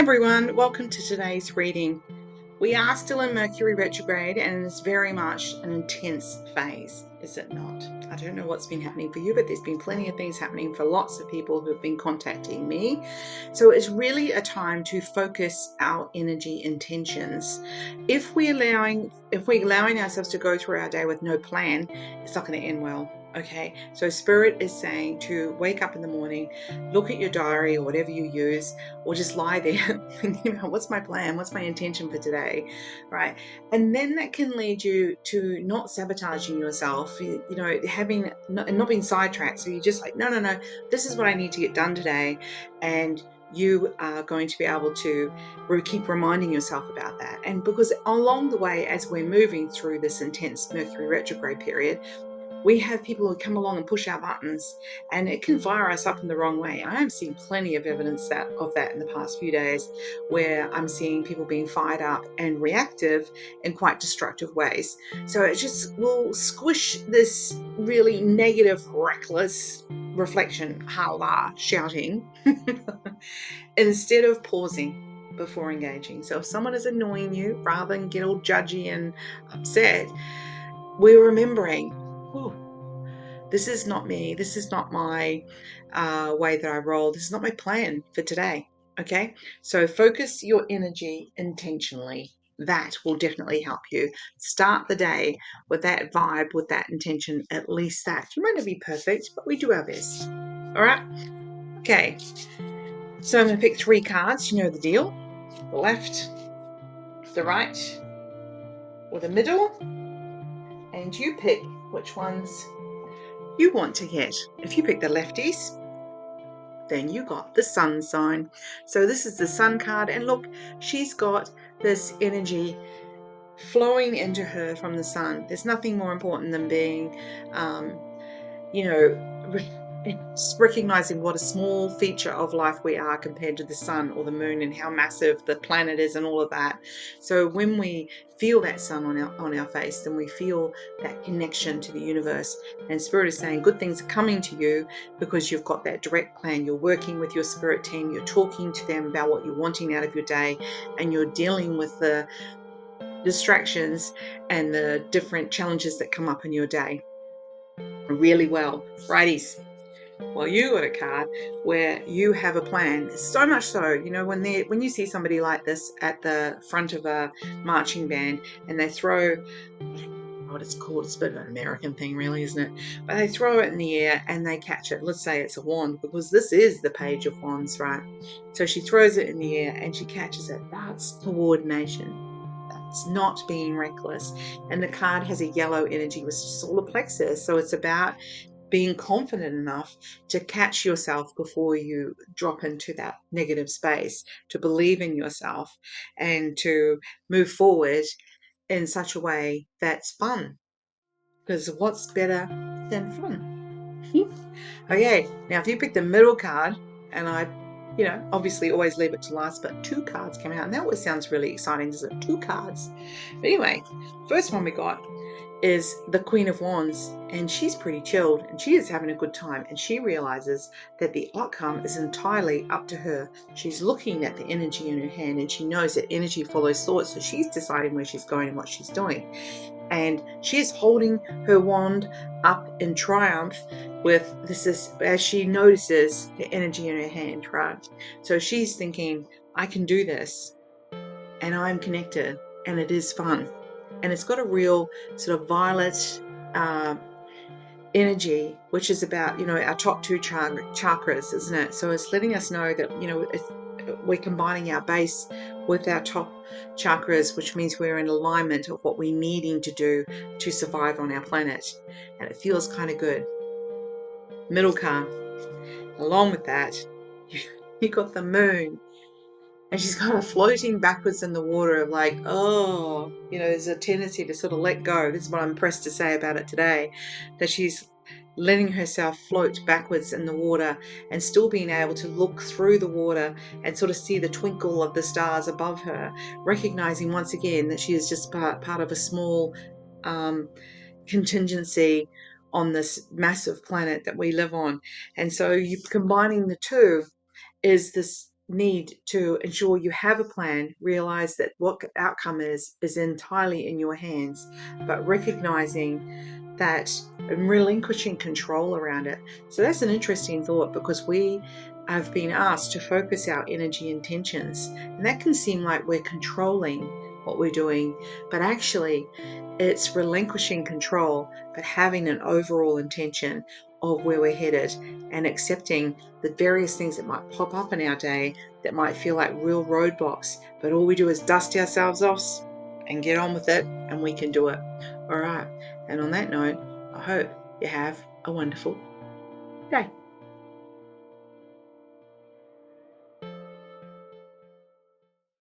everyone, welcome to today's reading. We are still in Mercury Retrograde and it's very much an intense phase, is it not? I don't know what's been happening for you, but there's been plenty of things happening for lots of people who have been contacting me. So it's really a time to focus our energy intentions. If we're allowing ourselves to go through our day with no plan, it's not going to end well. Okay, so Spirit is saying to wake up in the morning, look at your diary or whatever you use, or just lie there thinking about what's my plan, what's my intention for today, right? And then that can lead you to not sabotaging yourself, having not being sidetracked. So you're just like, no, this is what I need to get done today, and you are going to be able to keep reminding yourself about that. And because along the way, as we're moving through this intense Mercury retrograde period, we have people who come along and push our buttons, and it can fire us up in the wrong way. I have seen plenty of evidence of that in the past few days, where I'm seeing people being fired up and reactive in quite destructive ways. So it just will squish this really negative, reckless reflection, holla, shouting, instead of pausing before engaging. So if someone is annoying you, rather than get all judgy and upset, we're remembering, this is not me. This is not my way that I roll. This is not my plan for today. Okay, so focus your energy intentionally. That will definitely help you start the day with that vibe, with that intention. At least that. You might not be perfect, but we do our best. All right. Okay. So I'm going to pick 3 cards. You know the deal. The left, the right, or the middle, and you pick which ones you want to get. If you pick the lefties, then you got the sun sign. So this is the sun card, and look, she's got this energy flowing into her from the sun. There's nothing more important than being recognizing what a small feature of life we are compared to the sun or the moon, and how massive the planet is and all of that. So when we feel that sun on our face, then we feel that connection to the universe, and Spirit is saying good things are coming to you because you've got that direct plan. You're working with your spirit team, you're talking to them about what you're wanting out of your day, and you're dealing with the distractions and the different challenges that come up in your day really well. Righties. Well, you got a card where you have a plan. So much so, when you see somebody like this at the front of a marching band and they throw what it's called, it's a bit of an American thing, really, isn't it? But they throw it in the air and they catch it. Let's say it's a wand, because this is the Page of Wands, right? So she throws it in the air and she catches it. That's coordination. That's not being reckless. And the card has a yellow energy with solar plexus, so it's about being confident enough to catch yourself before you drop into that negative space, to believe in yourself and to move forward in such a way that's fun. Because what's better than fun? Okay, now if you pick the middle card, and I obviously always leave it to last, but 2 cards came out, and that always sounds really exciting, doesn't it? 2 cards. But anyway, first one we got is the Queen of Wands, and she's pretty chilled and she is having a good time, and she realizes that the outcome is entirely up to her. She's looking at the energy in her hand and she knows that energy follows thought, so she's deciding where she's going and what she's doing, and she's holding her wand up in triumph with this as she notices the energy in her hand, right? So she's thinking, I can do this, and I'm connected, and it is fun. And it's got a real sort of violet energy, which is about, our top 2 chakras, isn't it? So it's letting us know that, we're combining our base with our top chakras, which means we're in alignment of what we're needing to do to survive on our planet. And it feels kind of good. Middle card. Along with that, you got the moon. And she's kind of floating backwards in the water, of like, there's a tendency to sort of let go. This is what I'm pressed to say about it today, that she's letting herself float backwards in the water and still being able to look through the water and sort of see the twinkle of the stars above her, recognizing once again that she is just part of a small contingency on this massive planet that we live on. And so you combining the two is this need to ensure you have a plan, realize that what outcome is entirely in your hands, but recognizing that and relinquishing control around it. So that's an interesting thought, because we have been asked to focus our energy intentions, and that can seem like we're controlling what we're doing, but actually it's relinquishing control, but having an overall intention of where we're headed, and accepting the various things that might pop up in our day that might feel like real roadblocks, but all we do is dust ourselves off and get on with it, and we can do it. All right. And on that note, I hope you have a wonderful day.